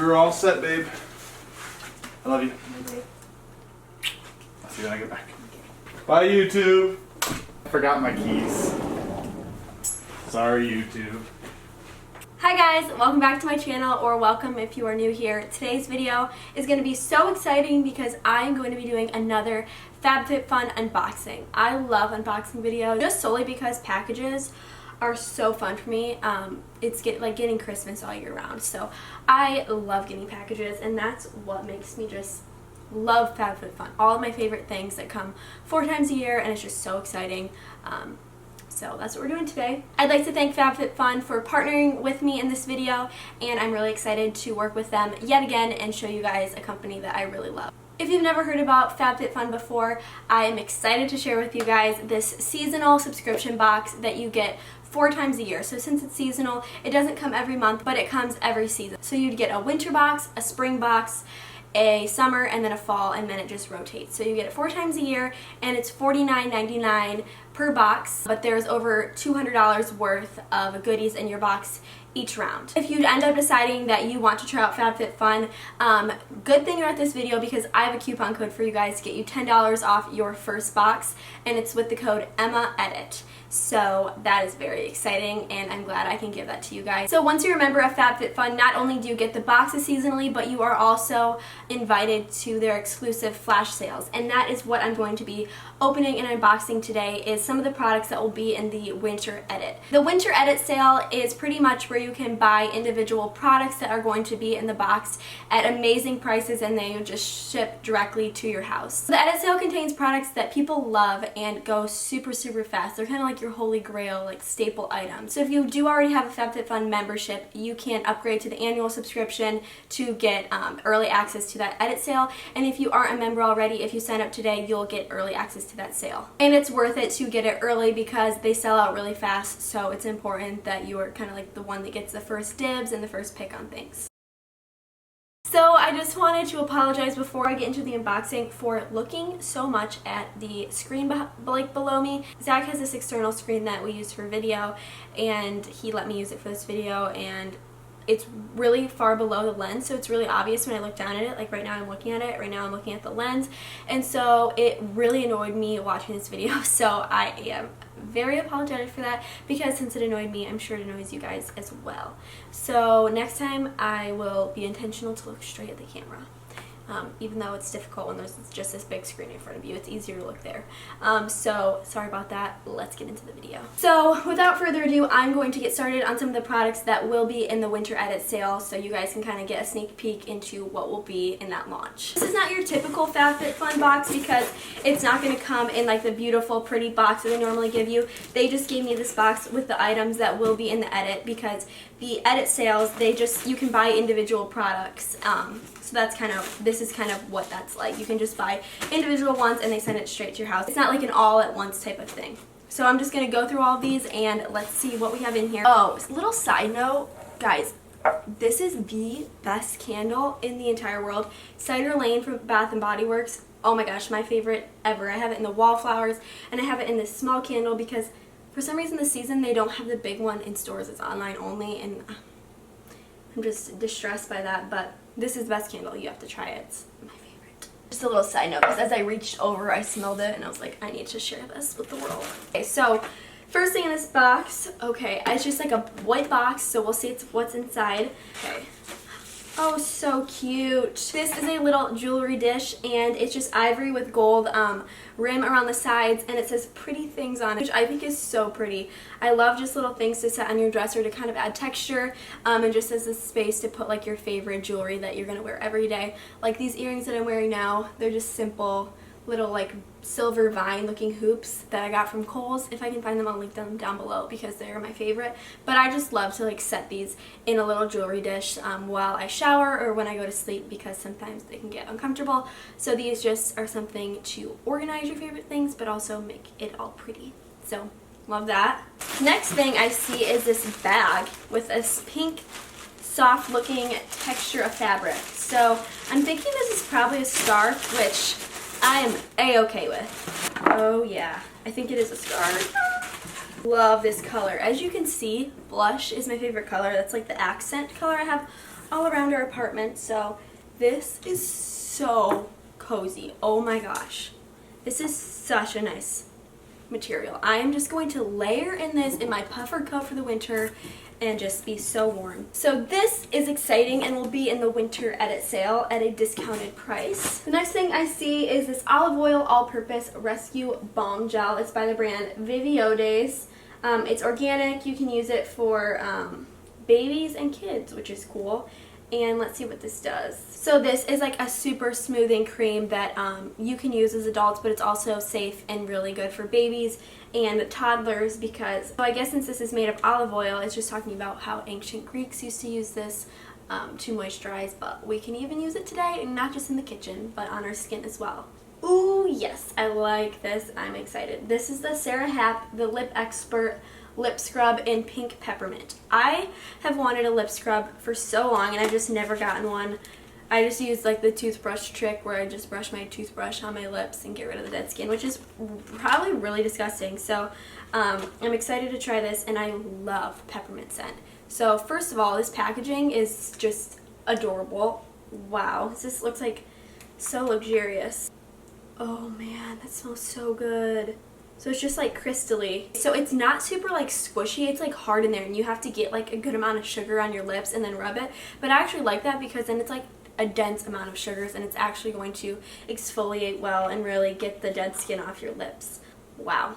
You're all set, babe. I love you. I'll see you when I get back. Bye, YouTube. I forgot my keys. Sorry, YouTube. Hi guys, welcome back to my channel, or welcome if you are new here. Today's video is going to be so exciting because I'm going to be doing another FabFitFun unboxing. I love unboxing videos just solely because packages are so fun for me. It's like getting Christmas all year round, so I love getting packages, and that's what makes me just love FabFitFun. All of my favorite things that come 4 times a year, and it's just so exciting. So that's what we're doing today. I'd like to thank FabFitFun for partnering with me in this video, and I'm really excited to work with them yet again and show you guys a company that I really love. If you've never heard about FabFitFun before, I am excited to share with you guys this seasonal subscription box that you get 4 times a year. So since it's seasonal, it doesn't come every month, but it comes every season. So you'd get a winter box, a spring box, a summer, and then a fall, and then it just rotates. So you get it 4 times a year, and it's $49.99 per box, but there's over $200 worth of goodies in your box each round. If you end up deciding that you want to try out FabFitFun, good thing about this video because I have a coupon code for you guys to get you $10 off your first box, and it's with the code EMMAEDIT. So that is very exciting, and I'm glad I can give that to you guys. So once you're a member of FabFitFun, not only do you get the boxes seasonally, but you are also invited to their exclusive flash sales, and that is what I'm going to be opening and unboxing today, is some of the products that will be in the winter edit. The winter edit sale is pretty much where you can buy individual products that are going to be in the box at amazing prices, and they just ship directly to your house. The edit sale contains products that people love and go super fast. They're kind of like your holy grail, like staple items. So if you do already have a FabFitFun membership, you can upgrade to the annual subscription to get early access to that edit sale, and if you aren't a member already, if you sign up today, you'll get early access to that sale. And it's worth it to get it early because they sell out really fast, so it's important that you are kind of like the one that gets the first dibs and the first pick on things. So I just wanted to apologize before I get into the unboxing for looking so much at the screen below me. Zach has this external screen that we use for video, and he let me use it for this video, and it's really far below the lens, so it's really obvious when I look down at it. Like right now I'm looking at it, right now I'm looking at the lens, and so it really annoyed me watching this video, so I am very apologetic for that, because since it annoyed me, I'm sure it annoys you guys as well. So next time I will be intentional to look straight at the camera. Even though it's difficult when there's just this big screen in front of you, it's easier to look there. So sorry about that. Let's get into the video. So without further ado, I'm going to get started on some of the products that will be in the winter edit sale, so you guys can kind of get a sneak peek into what will be in that launch. This is not your typical FabFitFun box because it's not going to come in like the beautiful pretty box that they normally give you. They just gave me this box with the items that will be in the edit, because the edit sales, you can buy individual products. So that's this is kind of what that's like. You can just buy individual ones and they send it straight to your house. It's not like an all at once type of thing. So I'm just going to go through all of these and let's see what we have in here. Oh, little side note, guys, this is the best candle in the entire world. Cider Lane from Bath & Body Works. Oh my gosh, my favorite ever. I have it in the wallflowers, and I have it in this small candle because for some reason this season they don't have the big one in stores. It's online only, and I'm just distressed by that, but this is the best candle. You have to try it. It's my favorite. Just a little side note, because as I reached over, I smelled it, and I was like, I need to share this with the world. Okay, so first thing in this box, okay, it's just like a white box, so we'll see what's inside. Okay. Oh, so cute. This is a little jewelry dish, and it's just ivory with gold rim around the sides, and it says pretty things on it, which I think is so pretty. I love just little things to set on your dresser to kind of add texture, and just as a space to put like your favorite jewelry that you're going to wear every day. Like these earrings that I'm wearing now, they're just simple little like silver vine looking hoops that I got from Kohl's. If I can find them, I'll link them down below because they're my favorite. But I just love to like set these in a little jewelry dish while I shower or when I go to sleep, because sometimes they can get uncomfortable. So these just are something to organize your favorite things but also make it all pretty. So love that. Next thing I see is this bag with this pink soft looking texture of fabric. So I'm thinking this is probably a scarf, which I am a-okay with. Oh yeah, I think it is a scarf. Love this color. As you can see, blush is my favorite color. That's like the accent color I have all around our apartment. So this is so cozy. Oh my gosh. This is such a nice material. I am just going to layer in this in my puffer coat for the winter and just be so warm. So this is exciting and will be in the winter edit sale at a discounted price. The next thing I see is this olive oil all-purpose rescue balm gel. It's by the brand Viviodes. It's organic. You can use it for babies and kids, which is cool. And let's see what this does. So this is like a super smoothing cream that you can use as adults, but it's also safe and really good for babies and toddlers because, so I guess since this is made of olive oil, it's just talking about how ancient Greeks used to use this to moisturize, but we can even use it today, and not just in the kitchen, but on our skin as well. Ooh, yes, I like this. I'm excited. This is the Sarah Happ, the Lip Expert lip scrub in pink peppermint. I have wanted a lip scrub for so long and I've just never gotten one. I just use like the toothbrush trick where I just brush my toothbrush on my lips and get rid of the dead skin, which is probably really disgusting. So I'm excited to try this, and I love peppermint scent. So first of all, this packaging is just adorable. Wow, this looks like so luxurious. Oh man, that smells so good. So it's just like crystally. So it's not super like squishy, it's like hard in there, and you have to get like a good amount of sugar on your lips and then rub it. But I actually like that because then it's like a dense amount of sugars and it's actually going to exfoliate well and really get the dead skin off your lips. Wow.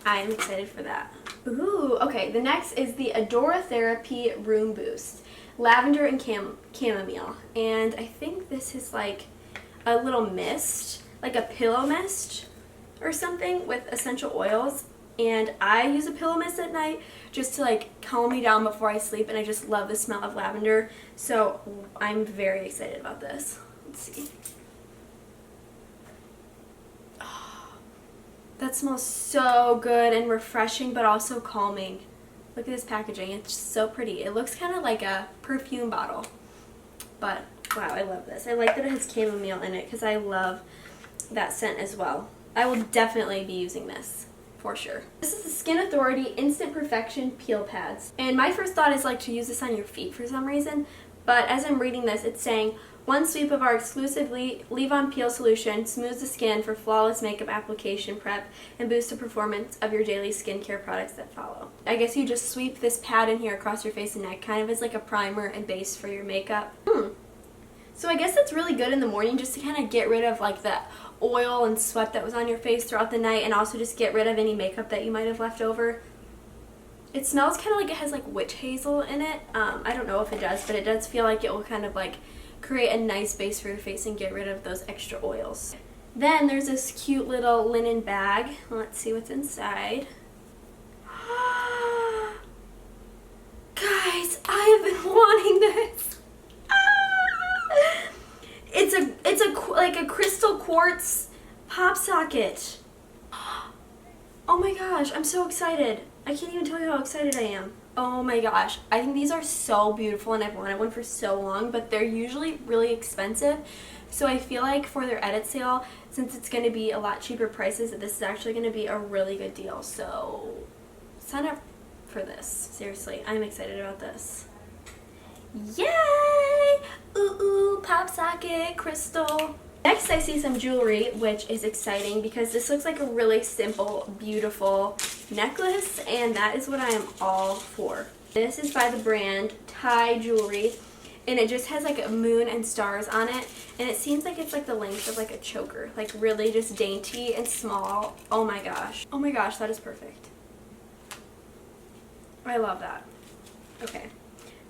I am excited for that. Ooh, okay, the next is the Adorotherapy Room Boost. Lavender and chamomile. And I think this is like a little mist, like a pillow mist or something with essential oils, and I use a pillow mist at night just to like calm me down before I sleep, and I just love the smell of lavender, so I'm very excited about this. Let's see. Oh, that smells so good and refreshing, but also calming. Look at this packaging, it's just so pretty. It looks kind of like a perfume bottle, but wow, I love this. I like that it has chamomile in it because I love that scent as well. I will definitely be using this, for sure. This is the Skin Authority Instant Perfection Peel Pads. And my first thought is like to use this on your feet for some reason, but as I'm reading this, it's saying, one sweep of our exclusive leave-on peel solution smooths the skin for flawless makeup application prep and boosts the performance of your daily skincare products that follow. I guess you just sweep this pad in here across your face and neck, kind of as like a primer and base for your makeup. So I guess that's really good in the morning just to kind of get rid of like the oil and sweat that was on your face throughout the night, and also just get rid of any makeup that you might have left over. It smells kind of like it has like witch hazel in it. I don't know if it does, but it does feel like it will kind of like create a nice base for your face and get rid of those extra oils. Then there's this cute little linen bag. Let's see what's inside. Guys, I have been wanting this. It's like a crystal quartz pop socket. Oh my gosh, I'm so excited. I can't even tell you how excited I am. Oh my gosh, I think these are so beautiful and I've wanted one for so long, but they're usually really expensive. So I feel like for their edit sale, since it's going to be a lot cheaper prices, this is actually going to be a really good deal. So sign up for this. Seriously, I'm excited about this. Yay! Ooh, pop socket, crystal. Next I see some jewelry, which is exciting because this looks like a really simple, beautiful necklace, and that is what I am all for. This is by the brand Thai Jewelry, and it just has like a moon and stars on it, and it seems like it's like the length of like a choker, like really just dainty and small. Oh my gosh, that is perfect. I love that. Okay.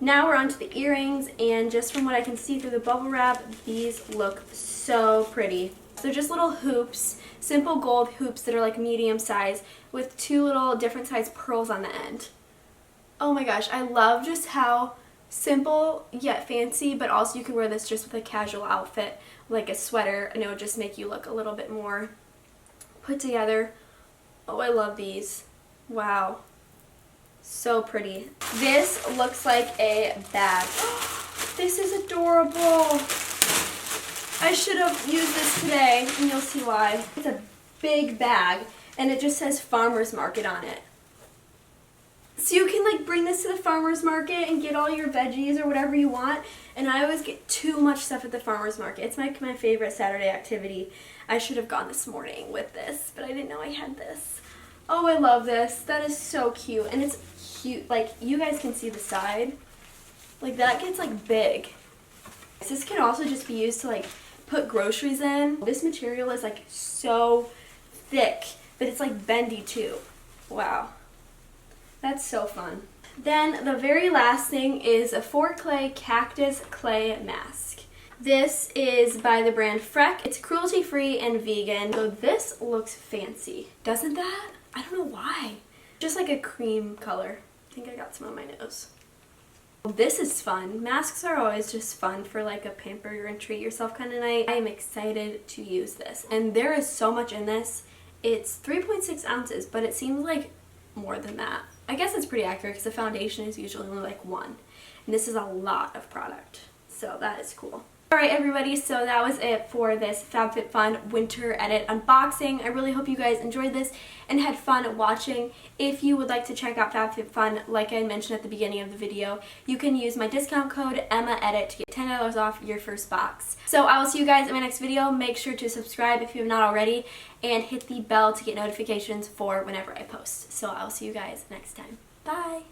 Now we're on to the earrings, and just from what I can see through the bubble wrap, these look so pretty. They're just little hoops, simple gold hoops that are like medium size with two little different size pearls on the end. Oh my gosh, I love just how simple yet fancy, but also you can wear this just with a casual outfit like a sweater, and it would just make you look a little bit more put together. Oh, I love these. Wow. So pretty. This looks like a bag. This is adorable. I should have used this today, and you'll see why. It's a big bag, and it just says Farmer's Market on it. So you can like bring this to the farmer's market and get all your veggies or whatever you want. And I always get too much stuff at the farmer's market. It's my favorite Saturday activity. I should have gone this morning with this, but I didn't know I had this. Oh, I love this. That is so cute. And it's cute. Like, you guys can see the side. Like, that gets like big. This can also just be used to like put groceries in. This material is like so thick, but it's like bendy too. Wow. That's so fun. Then the very last thing is a 4-clay cactus clay mask. This is by the brand Freck. It's cruelty-free and vegan. So this looks fancy. Doesn't that? I don't know why. Just like a cream color. I think I got some on my nose. This is fun. Masks are always just fun for like a pamper and treat yourself kind of night. I am excited to use this. And there is so much in this. It's 3.6 ounces, but it seems like more than that. I guess it's pretty accurate because the foundation is usually only like 1. And this is a lot of product. So that is cool. Alright everybody, so that was it for this FabFitFun winter edit unboxing. I really hope you guys enjoyed this and had fun watching. If you would like to check out FabFitFun, like I mentioned at the beginning of the video, you can use my discount code EMMAEDIT to get $10 off your first box. So I will see you guys in my next video. Make sure to subscribe if you have not already and hit the bell to get notifications for whenever I post. So I will see you guys next time. Bye!